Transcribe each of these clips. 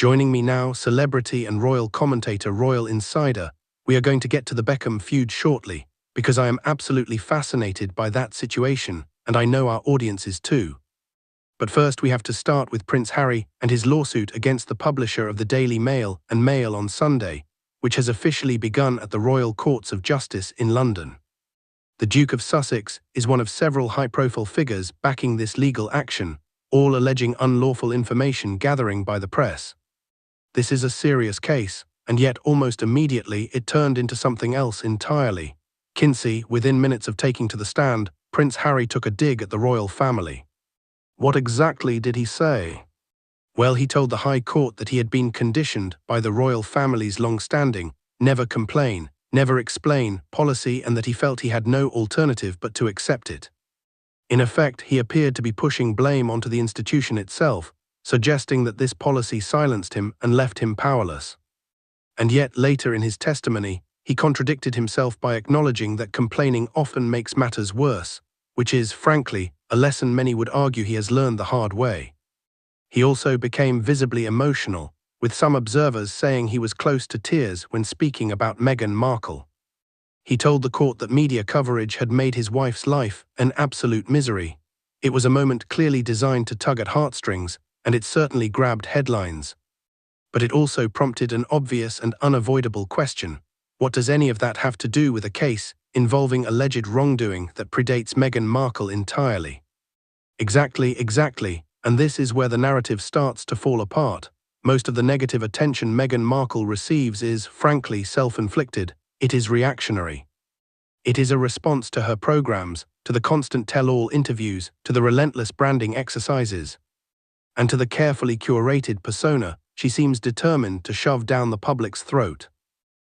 Joining me now, celebrity and royal commentator, royal insider. We are going to get to the Beckham feud shortly, because I am absolutely fascinated by that situation, and I know our audience is too. But first we have to start with Prince Harry and his lawsuit against the publisher of the Daily Mail and Mail on Sunday, which has officially begun at the Royal Courts of Justice in London. The Duke of Sussex is one of several high-profile figures backing this legal action, all alleging unlawful information gathering by the press. This is a serious case, and yet almost immediately it turned into something else entirely. Kinsey, within minutes of taking to the stand, Prince Harry took a dig at the royal family. What exactly did he say? Well, he told the High Court that he had been conditioned by the royal family's long-standing, never complain, never explain policy, and that he felt he had no alternative but to accept it. In effect, he appeared to be pushing blame onto the institution itself, suggesting that this policy silenced him and left him powerless. And yet, later in his testimony, he contradicted himself by acknowledging that complaining often makes matters worse, which is, frankly, a lesson many would argue he has learned the hard way. He also became visibly emotional, with some observers saying he was close to tears when speaking about Meghan Markle. He told the court that media coverage had made his wife's life an absolute misery. It was a moment clearly designed to tug at heartstrings, and it certainly grabbed headlines. But it also prompted an obvious and unavoidable question. What does any of that have to do with a case involving alleged wrongdoing that predates Meghan Markle entirely? Exactly, and this is where the narrative starts to fall apart. Most of the negative attention Meghan Markle receives is, frankly, self-inflicted. It is reactionary. It is a response to her programs, to the constant tell-all interviews, to the relentless branding exercises, and to the carefully curated persona she seems determined to shove down the public's throat.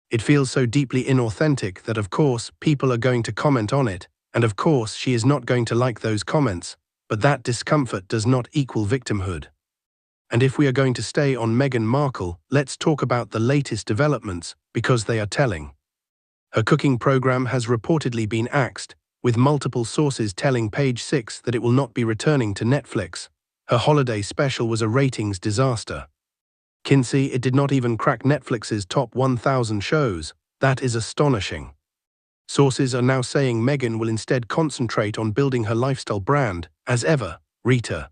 It feels so deeply inauthentic that, of course, people are going to comment on it, and of course she is not going to like those comments, but that discomfort does not equal victimhood. And if we are going to stay on Meghan Markle, let's talk about the latest developments, because they are telling. Her cooking program has reportedly been axed, with multiple sources telling Page 6 that it will not be returning to Netflix. Her holiday special was a ratings disaster. Kinsey, it did not even crack Netflix's top 1,000 shows. That is astonishing. Sources are now saying Meghan will instead concentrate on building her lifestyle brand, as ever. Rita.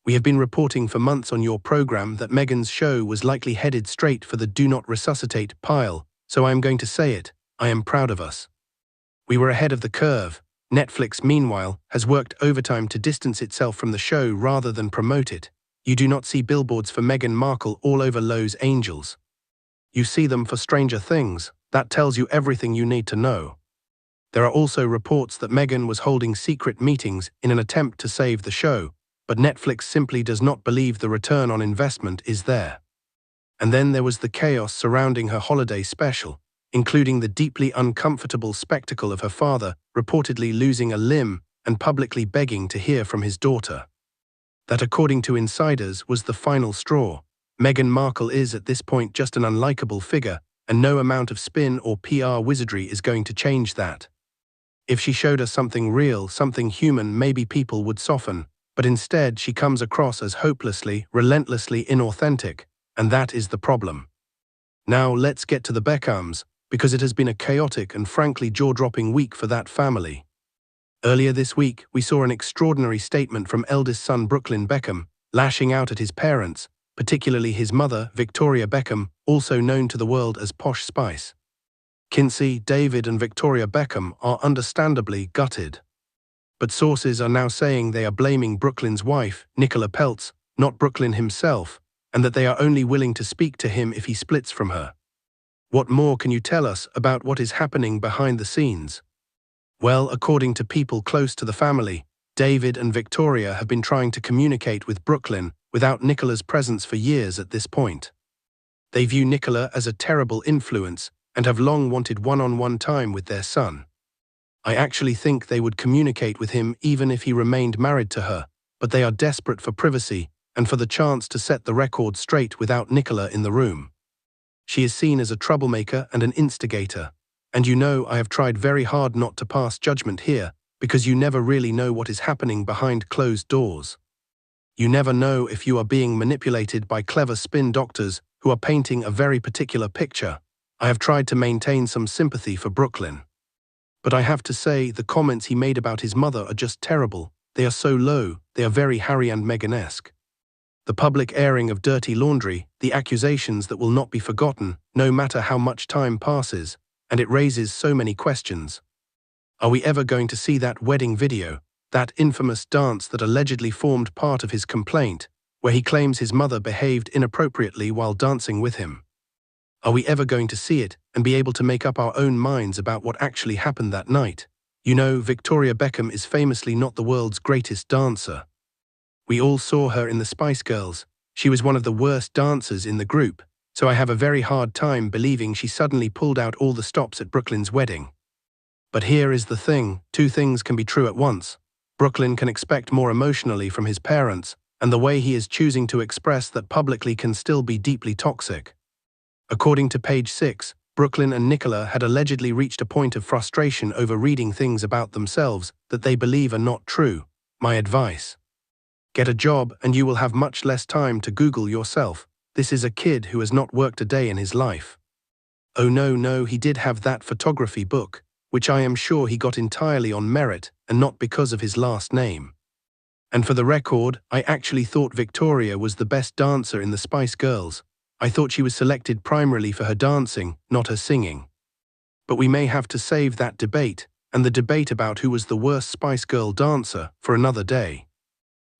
We have been reporting for months on your program that Meghan's show was likely headed straight for the do not resuscitate pile, so I am going to say it, I am proud of us. We were ahead of the curve. Netflix, meanwhile, has worked overtime to distance itself from the show rather than promote it. You do not see billboards for Meghan Markle all over Los Angeles. You see them for Stranger Things. That tells you everything you need to know. There are also reports that Meghan was holding secret meetings in an attempt to save the show, but Netflix simply does not believe the return on investment is there. And then there was the chaos surrounding her holiday special, including the deeply uncomfortable spectacle of her father reportedly losing a limb and publicly begging to hear from his daughter. That, according to insiders, was the final straw. Meghan Markle is at this point just an unlikable figure, and no amount of spin or PR wizardry is going to change that. If she showed us something real, something human, maybe people would soften, but instead she comes across as hopelessly, relentlessly inauthentic, and that is the problem. Now let's get to the Beckhams, because it has been a chaotic and frankly jaw-dropping week for that family. Earlier this week, we saw an extraordinary statement from eldest son Brooklyn Beckham, lashing out at his parents, particularly his mother, Victoria Beckham, also known to the world as Posh Spice. Kinsey, David and Victoria Beckham are understandably gutted. But sources are now saying they are blaming Brooklyn's wife, Nicola Peltz, not Brooklyn himself, and that they are only willing to speak to him if he splits from her. What more can you tell us about what is happening behind the scenes? Well, according to people close to the family, David and Victoria have been trying to communicate with Brooklyn without Nicola's presence for years at this point. They view Nicola as a terrible influence and have long wanted one-on-one time with their son. I actually think they would communicate with him even if he remained married to her, but they are desperate for privacy and for the chance to set the record straight without Nicola in the room. She is seen as a troublemaker and an instigator. And you know I have tried very hard not to pass judgment here, because you never really know what is happening behind closed doors. You never know if you are being manipulated by clever spin doctors who are painting a very particular picture. I have tried to maintain some sympathy for Brooklyn. But I have to say, the comments he made about his mother are just terrible. They are so low, they are very Harry and Meghan-esque. The public airing of dirty laundry, the accusations that will not be forgotten, no matter how much time passes, and it raises so many questions. Are we ever going to see that wedding video, that infamous dance that allegedly formed part of his complaint, where he claims his mother behaved inappropriately while dancing with him? Are we ever going to see it and be able to make up our own minds about what actually happened that night? You know, Victoria Beckham is famously not the world's greatest dancer. We all saw her in the Spice Girls. She was one of the worst dancers in the group, so I have a very hard time believing she suddenly pulled out all the stops at Brooklyn's wedding. But here is the thing, two things can be true at once. Brooklyn can expect more emotionally from his parents, and the way he is choosing to express that publicly can still be deeply toxic. According to page 6, Brooklyn and Nicola had allegedly reached a point of frustration over reading things about themselves that they believe are not true. My advice: get a job and you will have much less time to Google yourself. This is a kid who has not worked a day in his life. Oh no, he did have that photography book, which I am sure he got entirely on merit and not because of his last name. And for the record, I actually thought Victoria was the best dancer in the Spice Girls. I thought she was selected primarily for her dancing, not her singing. But we may have to save that debate, and the debate about who was the worst Spice Girl dancer, for another day.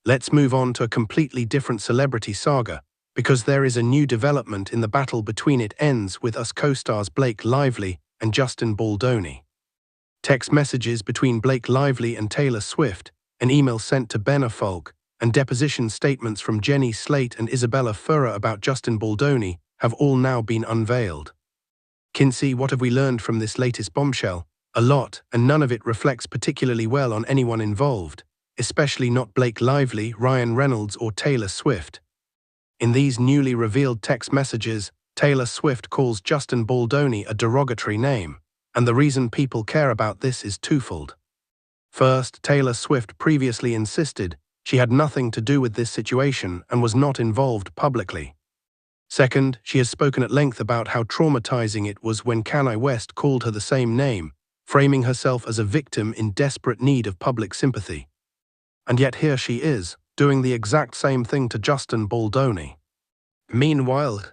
Let's move on to a completely different celebrity saga, because there is a new development in the battle between It Ends With Us co-stars Blake Lively and Justin Baldoni. Text messages between Blake Lively and Taylor Swift, an email sent to Ben Affleck, and deposition statements from Jenny Slate and Isabella Ferrer about Justin Baldoni have all now been unveiled. Kinsey, what have we learned from this latest bombshell? A lot, and none of it reflects particularly well on anyone involved, especially not Blake Lively, Ryan Reynolds, or Taylor Swift. In these newly revealed text messages, Taylor Swift calls Justin Baldoni a derogatory name, and the reason people care about this is twofold. First, Taylor Swift previously insisted she had nothing to do with this situation and was not involved publicly. Second, she has spoken at length about how traumatizing it was when Kanye West called her the same name, framing herself as a victim in desperate need of public sympathy. And yet here she is, doing the exact same thing to Justin Baldoni. Meanwhile,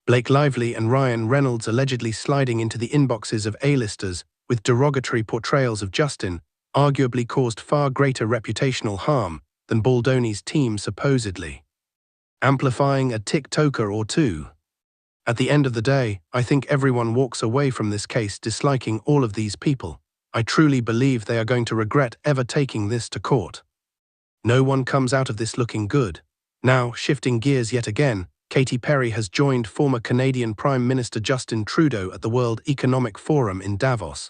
Blake Lively and Ryan Reynolds allegedly sliding into the inboxes of A-listers with derogatory portrayals of Justin arguably caused far greater reputational harm than Baldoni's team supposedly, amplifying a TikToker or two. At the end of the day, I think everyone walks away from this case disliking all of these people. I truly believe they are going to regret ever taking this to court. No one comes out of this looking good. Now, shifting gears yet again, Katy Perry has joined former Canadian Prime Minister Justin Trudeau at the World Economic Forum in Davos.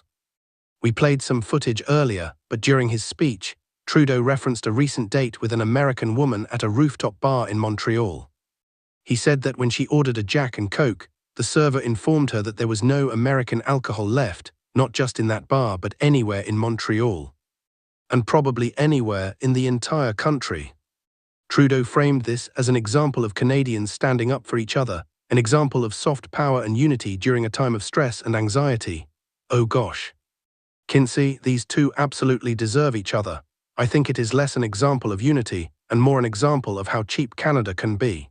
We played some footage earlier, but during his speech, Trudeau referenced a recent date with an American woman at a rooftop bar in Montreal. He said that when she ordered a Jack and Coke, the server informed her that there was no American alcohol left, not just in that bar but anywhere in Montreal. And probably anywhere in the entire country. Trudeau framed this as an example of Canadians standing up for each other, an example of soft power and unity during a time of stress and anxiety. Oh gosh. Kinsey, these two absolutely deserve each other. I think it is less an example of unity and more an example of how cheap Canada can be.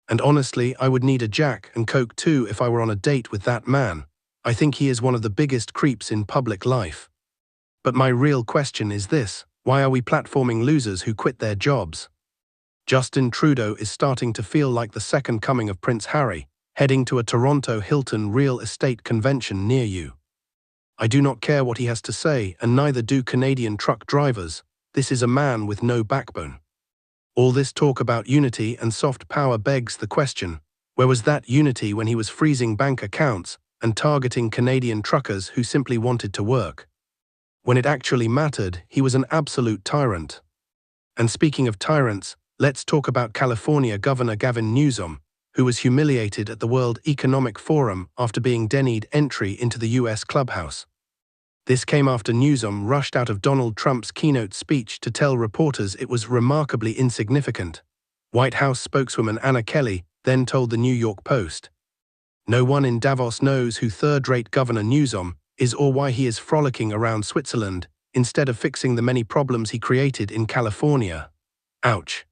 And honestly, I would need a Jack and Coke too if I were on a date with that man. I think he is one of the biggest creeps in public life. But my real question is this: why are we platforming losers who quit their jobs? Justin Trudeau is starting to feel like the second coming of Prince Harry, heading to a Toronto Hilton real estate convention near you. I do not care what he has to say, and neither do Canadian truck drivers. This is a man with no backbone. All this talk about unity and soft power begs the question, where was that unity when he was freezing bank accounts and targeting Canadian truckers who simply wanted to work? When it actually mattered, he was an absolute tyrant. And speaking of tyrants, let's talk about California Governor Gavin Newsom, who was humiliated at the World Economic Forum after being denied entry into the US clubhouse. This came after Newsom rushed out of Donald Trump's keynote speech to tell reporters it was remarkably insignificant. White House spokeswoman Anna Kelly then told the New York Post, "No one in Davos knows who third-rate Governor Newsom is or why he is frolicking around Switzerland instead of fixing the many problems he created in California." Ouch.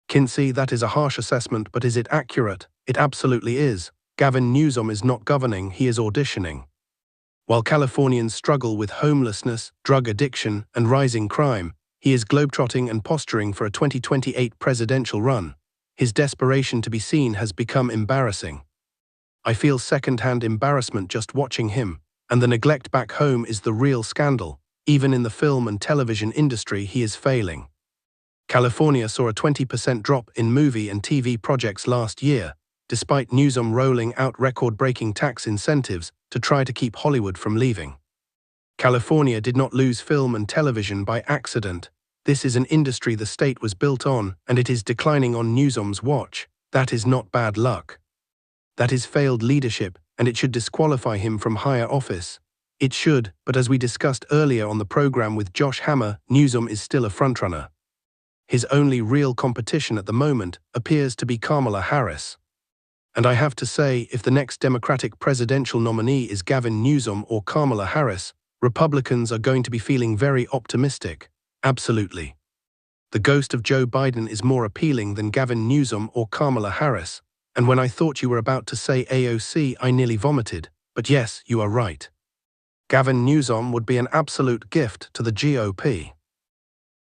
Kinsey, that is a harsh assessment, but is it accurate? It absolutely is. Gavin Newsom is not governing, he is auditioning. While Californians struggle with homelessness, drug addiction, and rising crime, he is globetrotting and posturing for a 2028 presidential run. His desperation to be seen has become embarrassing. I feel second-hand embarrassment just watching him, and the neglect back home is the real scandal. Even in the film and television industry, he is failing. California saw a 20% drop in movie and TV projects last year, despite Newsom rolling out record-breaking tax incentives to try to keep Hollywood from leaving. California did not lose film and television by accident. This is an industry the state was built on, and it is declining on Newsom's watch. That is not bad luck. That is failed leadership, and it should disqualify him from higher office. It should, but as we discussed earlier on the program with Josh Hammer, Newsom is still a frontrunner. His only real competition at the moment appears to be Kamala Harris. And I have to say, if the next Democratic presidential nominee is Gavin Newsom or Kamala Harris, Republicans are going to be feeling very optimistic. Absolutely. The ghost of Joe Biden is more appealing than Gavin Newsom or Kamala Harris, and when I thought you were about to say AOC, I nearly vomited. But yes, you are right. Gavin Newsom would be an absolute gift to the GOP.